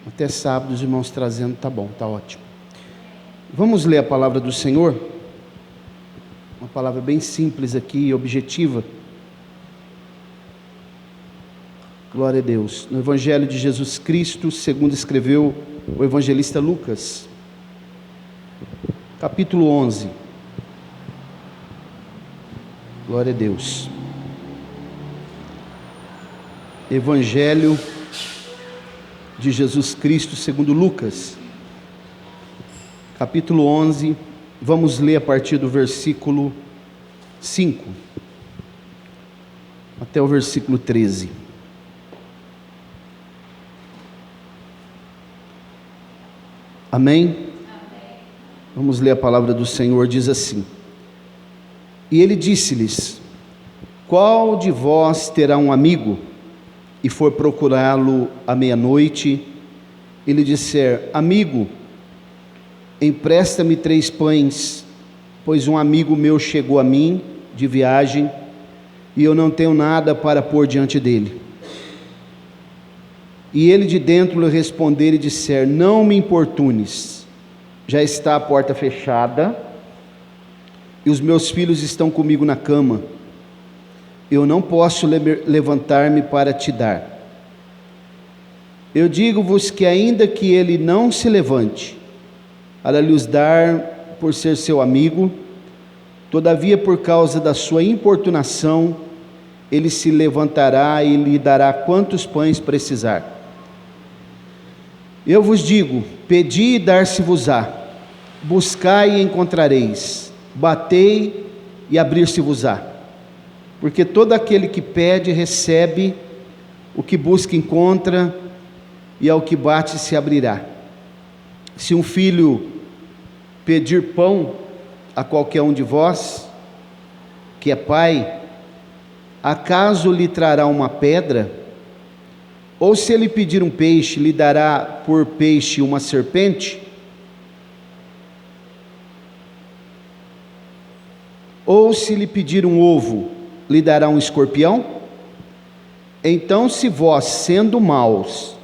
Até sábado os irmãos trazendo, tá bom, tá ótimo. Vamos ler a palavra do Senhor, uma palavra bem simples aqui, objetiva. Glória a Deus. No Evangelho de Jesus Cristo, segundo escreveu o evangelista Lucas, capítulo 11. Glória a Deus. Evangelho de Jesus Cristo segundo Lucas, capítulo 11, vamos ler a partir do versículo 5 até o versículo 13. Amém? Vamos ler a palavra do Senhor, diz assim: E ele disse-lhes: Qual de vós terá um amigo e for procurá-lo à meia-noite, e lhe disser: Amigo, empresta-me 3 pães, pois um amigo meu chegou a mim de viagem, e eu não tenho nada para pôr diante dele. E ele de dentro lhe responder e disser: Não me importunes, já está a porta fechada, e os meus filhos estão comigo na cama, eu não posso levantar-me para te dar. Eu digo-vos que ainda que ele não se levante, para lhes dar por ser seu amigo, todavia por causa da sua importunação, ele se levantará e lhe dará quantos pães precisar. Eu vos digo: pedi e dar-se-vos-á, buscai e encontrareis, batei e abrir-se-vos-á. Porque todo aquele que pede, recebe, o que busca, encontra, e ao que bate, se abrirá. Se um filho pedir pão a qualquer um de vós, que é pai, acaso lhe trará uma pedra? Ou se ele pedir um peixe, lhe dará por peixe uma serpente? Ou se lhe pedir um ovo, lhe dará um escorpião? Então, se vós, sendo maus,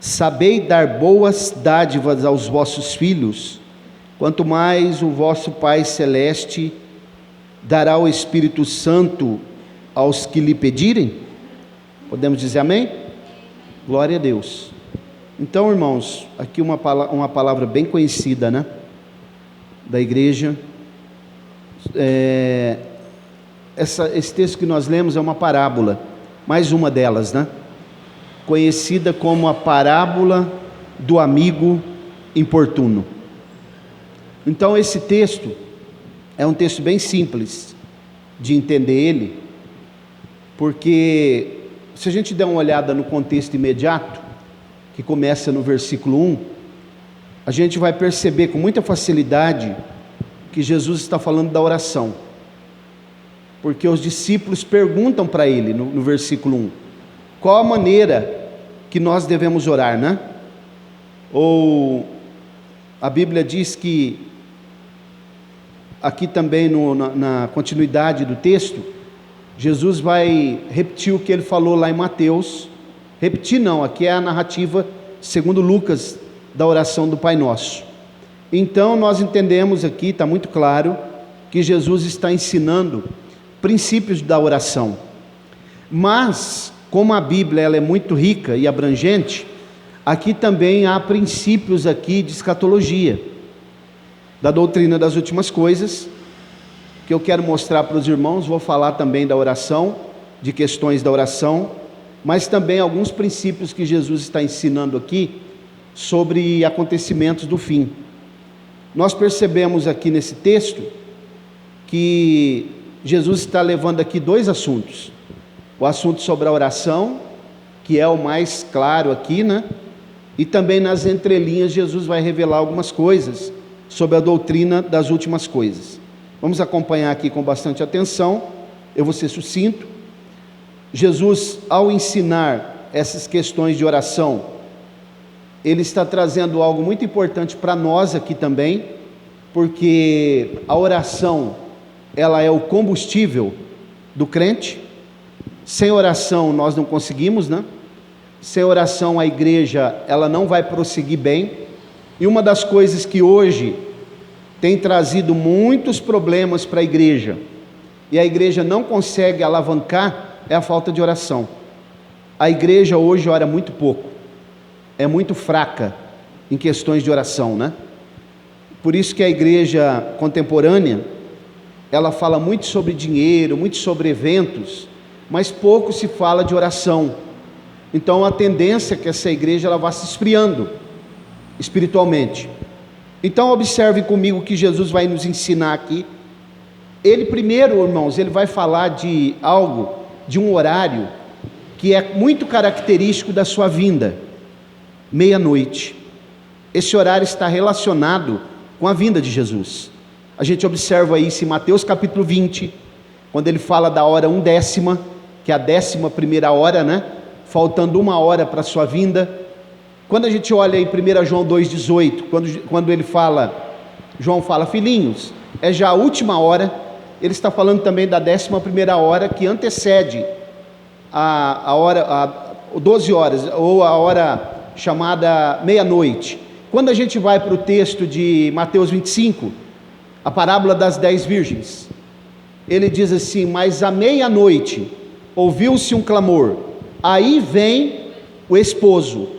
sabeis dar boas dádivas aos vossos filhos, quanto mais o vosso Pai Celeste dará o Espírito Santo aos que lhe pedirem? Podemos dizer amém? Glória a Deus. Então, irmãos, aqui uma palavra bem conhecida, né? Da igreja. Esse texto que nós lemos é uma parábola, mais uma delas, né? Conhecida como a parábola do amigo importuno. Então esse texto é um texto bem simples de entender ele, porque se a gente der uma olhada no contexto imediato, que começa no versículo 1, a gente vai perceber com muita facilidade que Jesus está falando da oração. Porque os discípulos perguntam para ele no versículo 1, qual a maneira que nós devemos orar, né? Ou a Bíblia diz que, aqui também na continuidade do texto, Jesus vai repetir o que ele falou lá em Mateus. Repetir não, aqui é a narrativa segundo Lucas da oração do Pai Nosso. Então nós entendemos aqui, está muito claro, que Jesus está ensinando princípios da oração. Mas, como a Bíblia ela é muito rica e abrangente, aqui também há princípios aqui de escatologia, da doutrina das últimas coisas, que eu quero mostrar para os irmãos. Vou falar também da oração, de questões da oração, mas também alguns princípios que Jesus está ensinando aqui sobre acontecimentos do fim. Nós percebemos aqui nesse texto que Jesus está levando aqui 2 assuntos: o assunto sobre a oração, que é o mais claro aqui, né? E também nas entrelinhas Jesus vai revelar algumas coisas sobre a doutrina das últimas coisas. Vamos acompanhar aqui com bastante atenção. Eu vou ser sucinto. Jesus, ao ensinar essas questões de oração, ele está trazendo algo muito importante para nós aqui também, porque a oração, ela é o combustível do crente. Sem oração nós não conseguimos, né? Sem oração a igreja, ela não vai prosseguir bem. E uma das coisas que hoje tem trazido muitos problemas para a igreja, e a igreja não consegue alavancar, é a falta de oração. A igreja hoje ora muito pouco, é muito fraca em questões de oração, né? Por isso que a igreja contemporânea, ela fala muito sobre dinheiro, muito sobre eventos, mas pouco se fala de oração. Então a tendência é que essa igreja ela vá se esfriando espiritualmente. Então observe comigo o que Jesus vai nos ensinar aqui. Ele primeiro, irmãos, ele vai falar de algo, de um horário que é muito característico da sua vinda, meia-noite. Esse horário está relacionado com a vinda de Jesus. A gente observa isso em Mateus capítulo 20, quando ele fala da hora 1/10, que é a 11ª hora, né? Faltando 1 hora para a sua vinda. Quando a gente olha em 1 João 2,18, quando ele fala, João fala, filhinhos, é já a última hora. Ele está falando também da 11ª hora, que antecede a hora, 12 horas, ou a hora chamada meia-noite. Quando a gente vai para o texto de Mateus 25, a parábola das 10 virgens, ele diz assim, mas à meia-noite ouviu-se um clamor, aí vem o esposo.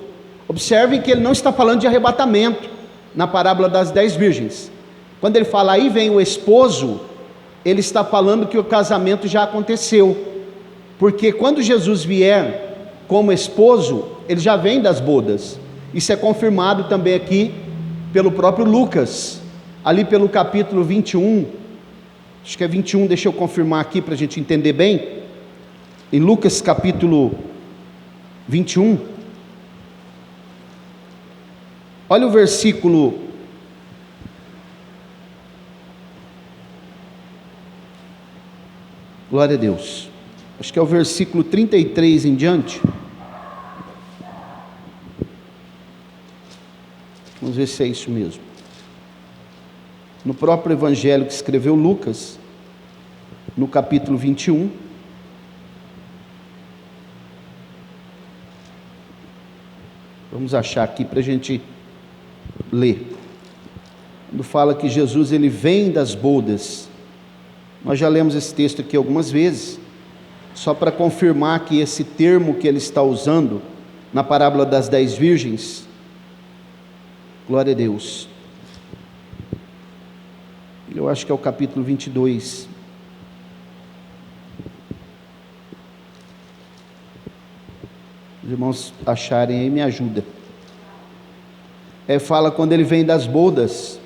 Observem que ele não está falando de arrebatamento na parábola das 10 virgens. Quando ele fala aí vem o esposo, ele está falando que o casamento já aconteceu, porque quando Jesus vier como esposo, ele já vem das bodas. Isso é confirmado também aqui pelo próprio Lucas, ali pelo capítulo 21, acho que é 21, deixa eu confirmar aqui para a gente entender bem, em Lucas capítulo 21, olha o versículo, glória a Deus, acho que é o versículo 33 em diante. Vamos ver se é isso mesmo. No próprio evangelho que escreveu Lucas, no capítulo 21, vamos achar aqui para a gente ler. Quando fala que Jesus ele vem das bodas, nós já lemos esse texto aqui algumas vezes, só para confirmar que esse termo que ele está usando na parábola das 10 virgens, glória a Deus, eu acho que é o capítulo 22, os irmãos acharem aí, me ajuda. Fala quando ele vem das bodas,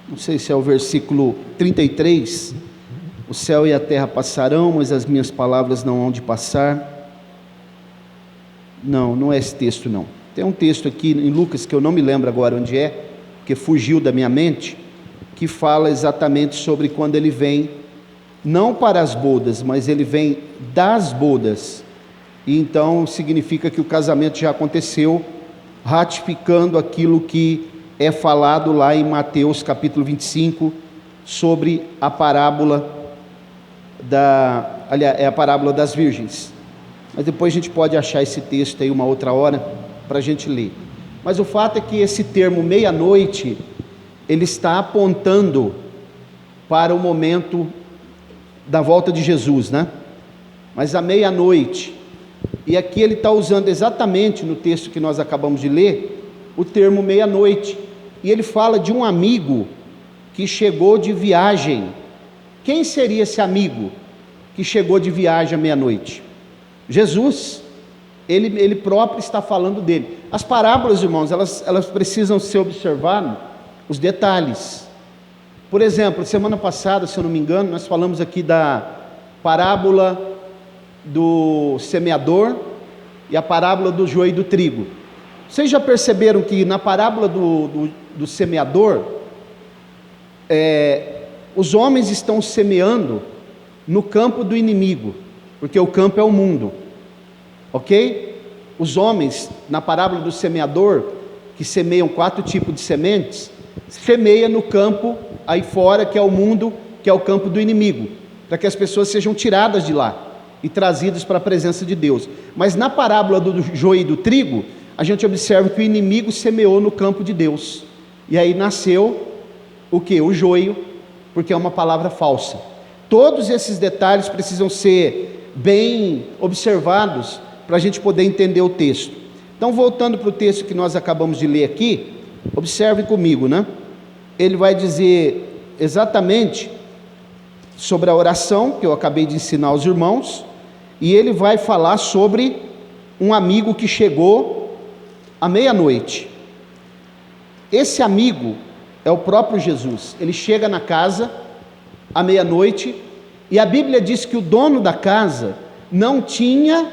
não sei se é o versículo 33, o céu e a terra passarão, mas as minhas palavras não hão de passar. Não, não é esse texto não. Tem um texto aqui em Lucas, que eu não me lembro agora onde é, que fugiu da minha mente, que fala exatamente sobre quando ele vem, não para as bodas, mas ele vem das bodas, e então significa que o casamento já aconteceu, ratificando aquilo que é falado lá em Mateus capítulo 25, sobre a parábola é a parábola das virgens. Mas depois a gente pode achar esse texto aí uma outra hora, para a gente ler. Mas o fato é que esse termo meia-noite, ele está apontando para o momento da volta de Jesus, né? Mas a meia-noite, e aqui ele está usando exatamente no texto que nós acabamos de ler, o termo meia-noite, e ele fala de um amigo que chegou de viagem. Quem seria esse amigo que chegou de viagem à meia-noite? Jesus. Ele próprio está falando dele. As parábolas, irmãos, elas precisam ser observadas, os detalhes. Por exemplo, semana passada, se eu não me engano, nós falamos aqui da parábola do semeador e a parábola do joio e do trigo. Vocês já perceberam que na parábola do semeador, os homens estão semeando no campo do inimigo, porque o campo é o mundo. ok? Os homens, na parábola do semeador, que semeiam 4 tipos de sementes, semeia no campo aí fora, que é o mundo, que é o campo do inimigo, para que as pessoas sejam tiradas de lá e trazidas para a presença de Deus. Mas na parábola do joio e do trigo, a gente observa que o inimigo semeou no campo de Deus, e aí nasceu o que? O joio, porque é uma palavra falsa. Todos esses detalhes precisam ser bem observados para a gente poder entender o texto. Então, voltando para o texto que nós acabamos de ler aqui, observe comigo, né? Ele vai dizer exatamente sobre a oração que eu acabei de ensinar aos irmãos, e ele vai falar sobre um amigo que chegou à meia-noite. Esse amigo é o próprio Jesus. Ele chega na casa à meia-noite, e a Bíblia diz que o dono da casa não tinha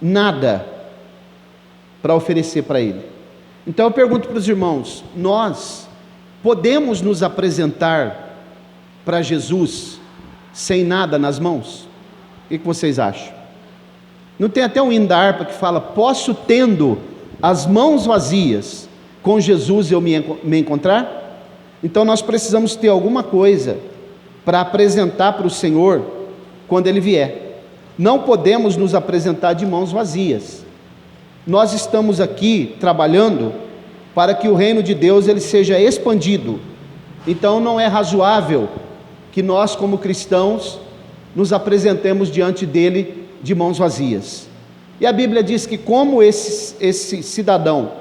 nada para oferecer para ele. Então eu pergunto para os irmãos: nós podemos nos apresentar para Jesus sem nada nas mãos? O que vocês acham? Não tem até um hino da harpa que fala: posso, tendo as mãos vazias, com Jesus eu me encontrar? Então nós precisamos ter alguma coisa para apresentar para o Senhor quando Ele vier. Não podemos nos apresentar de mãos vazias. Nós estamos aqui trabalhando para que o reino de Deus ele seja expandido. Então não é razoável que nós, como cristãos, nos apresentemos diante dele de mãos vazias. E a Bíblia diz que como esse cidadão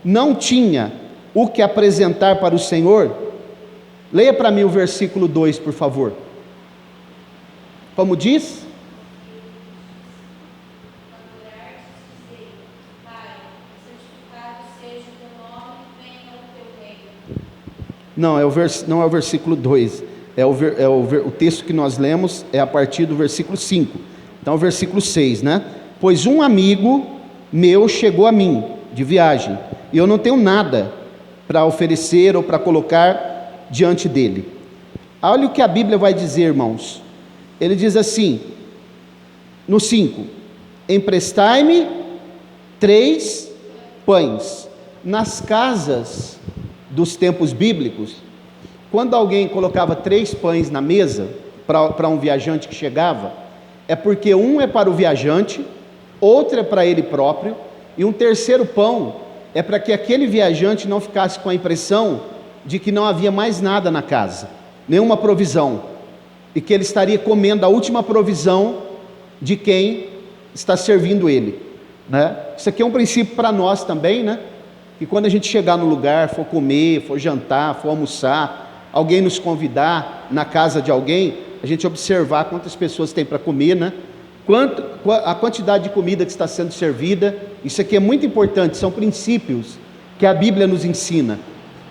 não tinha o que apresentar para o Senhor, leia para mim o versículo 2, por favor. Como diz? Não, não é o versículo 2, o texto que nós lemos é a partir do versículo 5, então o versículo 6, né? Pois um amigo meu chegou a mim, de viagem, e eu não tenho nada para oferecer ou para colocar diante dele. Olha o que a Bíblia vai dizer, irmãos. Ele diz assim, no 5, emprestai-me 3 pães. Nas casas dos tempos bíblicos, quando alguém colocava 3 pães na mesa para um viajante que chegava, é porque um é para o viajante, outro é para ele próprio, e um terceiro pão é para que aquele viajante não ficasse com a impressão de que não havia mais nada na casa, nenhuma provisão, e que ele estaria comendo a última provisão de quem está servindo ele, né? Isso aqui é um princípio para nós também, né? Que quando a gente chegar no lugar, for comer, for jantar, for almoçar, alguém nos convidar na casa de alguém, a gente observar quantas pessoas tem para comer, né? A quantidade de comida que está sendo servida. Isso aqui é muito importante, são princípios que a Bíblia nos ensina.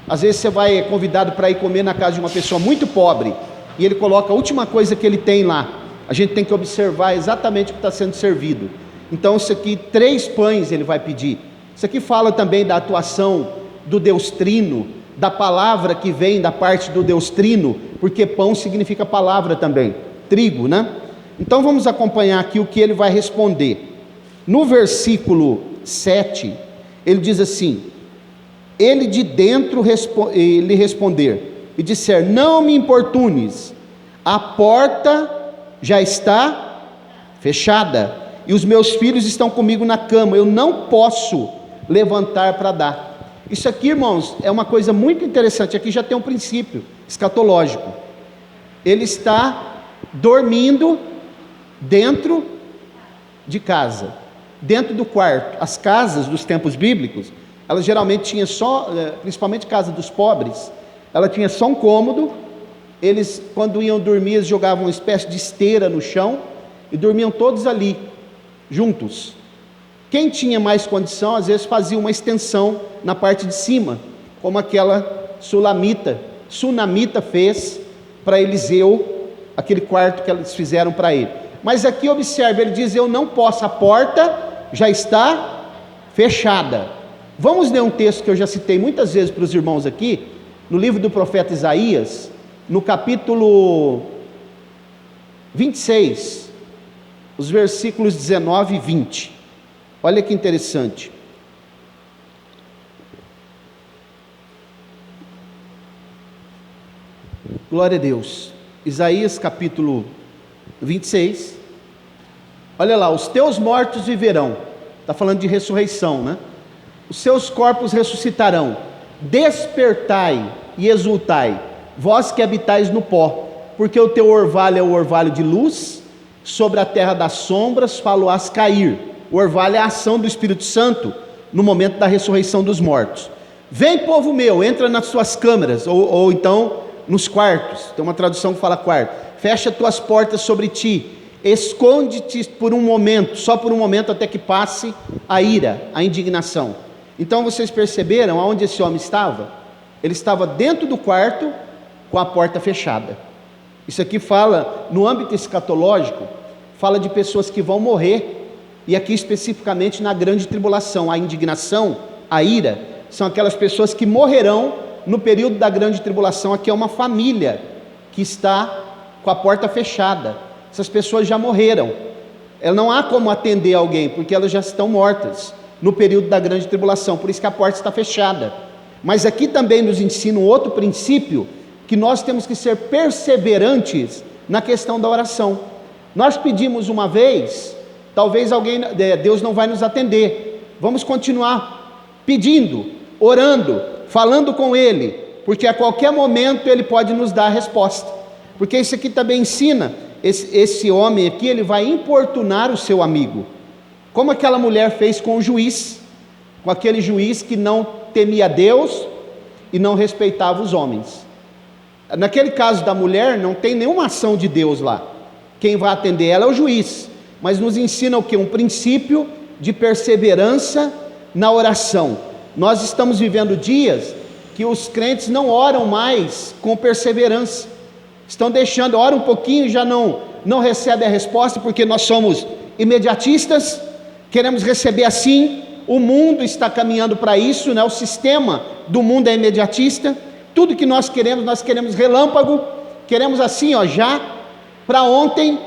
Às vezes você vai convidado para ir comer na casa de uma pessoa muito pobre, e ele coloca a última coisa que ele tem lá. A gente tem que observar exatamente o que está sendo servido. Então isso aqui, 3 pães ele vai pedir. Isso aqui fala também da atuação do Deus Trino, da palavra que vem da parte do Deus Trino, porque pão significa palavra também, trigo, né? Então vamos acompanhar aqui o que ele vai responder. No versículo 7, ele diz assim: ele de dentro lhe responder e disser: não me importunes, a porta já está fechada, e os meus filhos estão comigo na cama, eu não posso levantar para dar. Isso aqui, irmãos, é uma coisa muito interessante. Aqui já tem um princípio escatológico. Ele está dormindo dentro de casa, dentro do quarto. As casas dos tempos bíblicos, elas geralmente tinham só, principalmente casa dos pobres, ela tinha só um cômodo. Eles, quando iam dormir, eles jogavam uma espécie de esteira no chão e dormiam todos ali, juntos. Quem tinha mais condição, às vezes fazia uma extensão na parte de cima, como aquela sunamita fez para Eliseu, aquele quarto que eles fizeram para ele. Mas aqui observe, ele diz: eu não posso, a porta já está fechada. Vamos ler um texto que eu já citei muitas vezes para os irmãos aqui, no livro do profeta Isaías, no capítulo 26, os versículos 19 e 20. Olha que interessante. Glória a Deus. Isaías capítulo 26. Olha lá, os teus mortos viverão. Está falando de ressurreição, né? Os seus corpos ressuscitarão. Despertai e exultai, vós que habitais no pó, porque o teu orvalho é o orvalho de luz, sobre a terra das sombras falo-ás cair. O orvalho é a ação do Espírito Santo no momento da ressurreição dos mortos. Vem, povo meu, entra nas suas câmaras, ou então nos quartos. Tem uma tradução que fala quarto. Fecha tuas portas sobre ti, esconde-te por um momento, só por um momento, até que passe a ira, a indignação. Então vocês perceberam aonde esse homem estava? Ele estava dentro do quarto com a porta fechada. Isso aqui fala, no âmbito escatológico, fala de pessoas que vão morrer, e aqui especificamente na grande tribulação. A indignação, a ira, são aquelas pessoas que morrerão no período da grande tribulação. Aqui é uma família que está com a porta fechada. Essas pessoas já morreram, não há como atender alguém, porque elas já estão mortas no período da grande tribulação, por isso que a porta está fechada. Mas aqui também nos ensina um outro princípio, que nós temos que ser perseverantes na questão da oração. Nós pedimos uma vez, talvez Deus não vai nos atender, vamos continuar pedindo, orando, falando com Ele, porque a qualquer momento Ele pode nos dar a resposta, porque isso aqui também ensina, esse homem aqui, ele vai importunar o seu amigo, como aquela mulher fez com o juiz, com aquele juiz que não temia Deus e não respeitava os homens. Naquele caso da mulher, não tem nenhuma ação de Deus lá, quem vai atender ela é o juiz, mas nos ensina o que? Um princípio de perseverança na oração. Nós estamos vivendo dias que os crentes não oram mais com perseverança, estão deixando, ora um pouquinho e já não recebe a resposta, porque nós somos imediatistas, queremos receber assim, o mundo está caminhando para isso, né? O sistema do mundo é imediatista, tudo que nós queremos relâmpago, queremos assim, já, para ontem.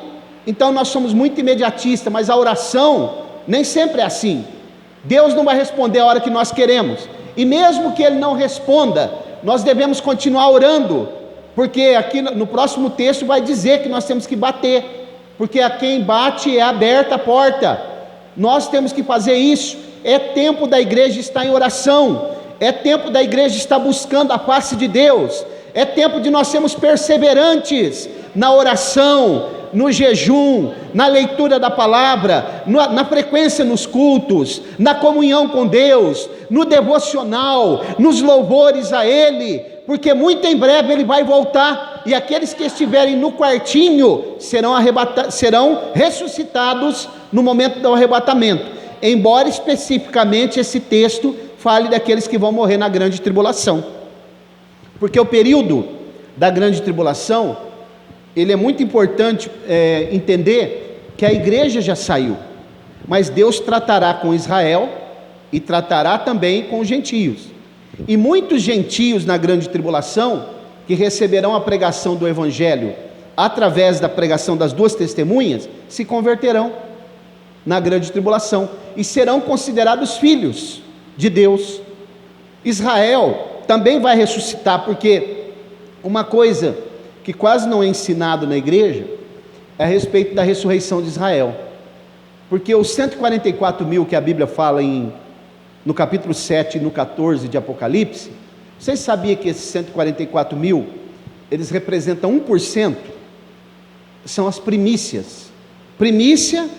Então nós somos muito imediatistas, mas a oração nem sempre é assim. Deus não vai responder a hora que nós queremos, e mesmo que Ele não responda, nós devemos continuar orando, porque aqui no próximo texto vai dizer que nós temos que bater, porque a quem bate é aberta a porta. Nós temos que fazer isso. É tempo da igreja estar em oração, é tempo da igreja estar buscando a face de Deus, é tempo de nós sermos perseverantes na oração, no jejum, na leitura da palavra, na frequência nos cultos, na comunhão com Deus, no devocional, nos louvores a Ele, porque muito em breve Ele vai voltar, e aqueles que estiverem no quartinho serão ressuscitados no momento do arrebatamento, embora especificamente esse texto fale daqueles que vão morrer na grande tribulação, porque o período da grande tribulação, ele é muito importante entender que a igreja já saiu, mas Deus tratará com Israel e tratará também com os gentios, e muitos gentios na grande tribulação, que receberão a pregação do evangelho, através da pregação das duas testemunhas, se converterão na grande tribulação, e serão considerados filhos de Deus. Israel também vai ressuscitar, porque uma coisa que quase não é ensinado na igreja, é a respeito da ressurreição de Israel, porque os 144 mil que a Bíblia fala no capítulo 7 e no 14 de Apocalipse, vocês sabiam que esses 144 mil, eles representam 1%, são as primícias, primícia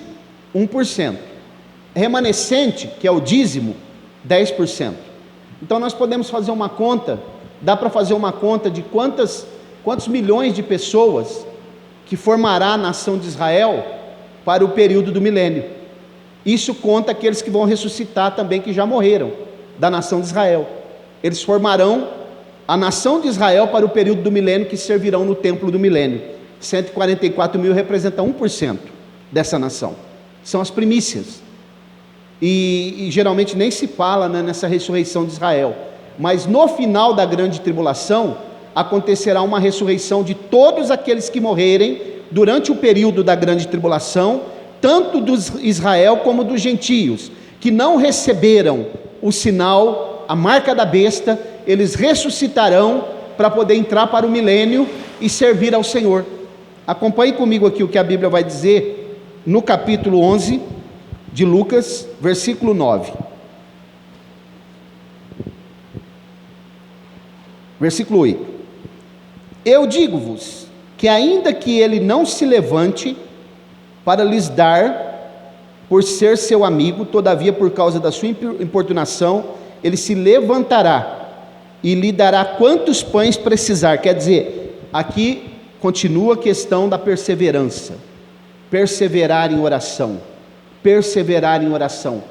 1%, remanescente, que é o dízimo, 10%, então nós podemos fazer uma conta, dá para fazer uma conta de quantos milhões de pessoas que formará a nação de Israel para o período do milênio. Isso conta aqueles que vão ressuscitar também, que já morreram, da nação de Israel. Eles formarão a nação de Israel para o período do milênio, que servirão no templo do milênio. 144 mil representa 1% dessa nação, são as primícias, e geralmente nem se fala, né, nessa ressurreição de Israel, mas no final da grande tribulação, acontecerá uma ressurreição de todos aqueles que morrerem durante o período da grande tribulação, tanto dos Israel como dos gentios, que não receberam o sinal, a marca da besta, eles ressuscitarão para poder entrar para o milênio e servir ao Senhor. Acompanhe comigo aqui o que a Bíblia vai dizer no capítulo 11 de Lucas, versículo 9. Versículo 8: eu digo-vos que ainda que ele não se levante para lhes dar, por ser seu amigo, todavia por causa da sua importunação, ele se levantará e lhe dará quantos pães precisar. Quer dizer, aqui continua a questão da perseverança, perseverar em oração, perseverar em oração.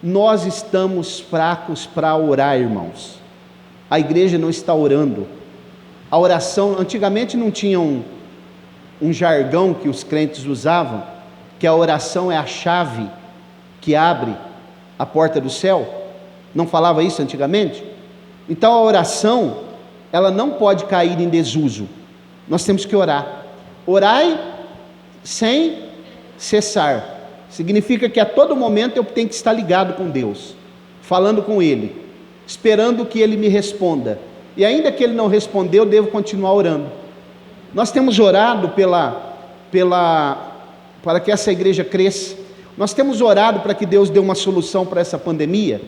Nós estamos fracos para orar, irmãos. A igreja não está orando. A oração, antigamente não tinha um jargão que os crentes usavam, que a oração é a chave que abre a porta do céu. Não falava isso antigamente? Então a oração, ela não pode cair em desuso. Nós temos que orar. Orai sem cessar. Significa que a todo momento eu tenho que estar ligado com Deus, falando com Ele, esperando que Ele me responda. E ainda que Ele não respondeu, eu devo continuar orando. Nós temos orado para que essa igreja cresça. Nós temos orado para que Deus dê uma solução para essa pandemia.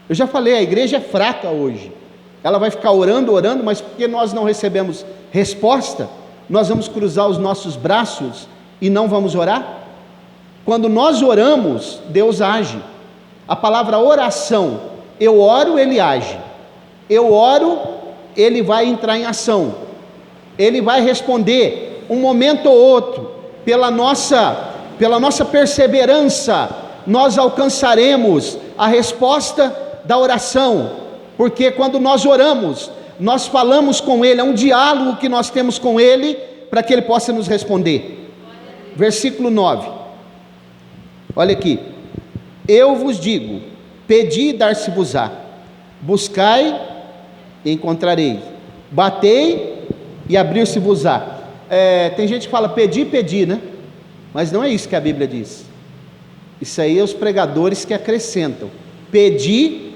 Eu já falei, a igreja é fraca hoje. Ela vai ficar orando, mas porque nós não recebemos resposta, nós vamos cruzar os nossos braços e não vamos orar? Quando nós oramos, Deus age. A palavra oração, eu oro, Ele age. Eu oro, Ele vai entrar em ação. Ele vai responder um momento ou outro. Pela nossa perseverança, nós alcançaremos a resposta da oração, porque quando nós oramos, nós falamos com Ele, é um diálogo que nós temos com Ele, para que Ele possa nos responder. Versículo 9, olha aqui: eu vos digo, pedi e dar-se-vos-á, buscai e encontrareis, batei e abrir-se-vos-á. Tem gente que fala pedi, né? Mas não é isso que a Bíblia diz. Isso aí é os pregadores que acrescentam. Pedi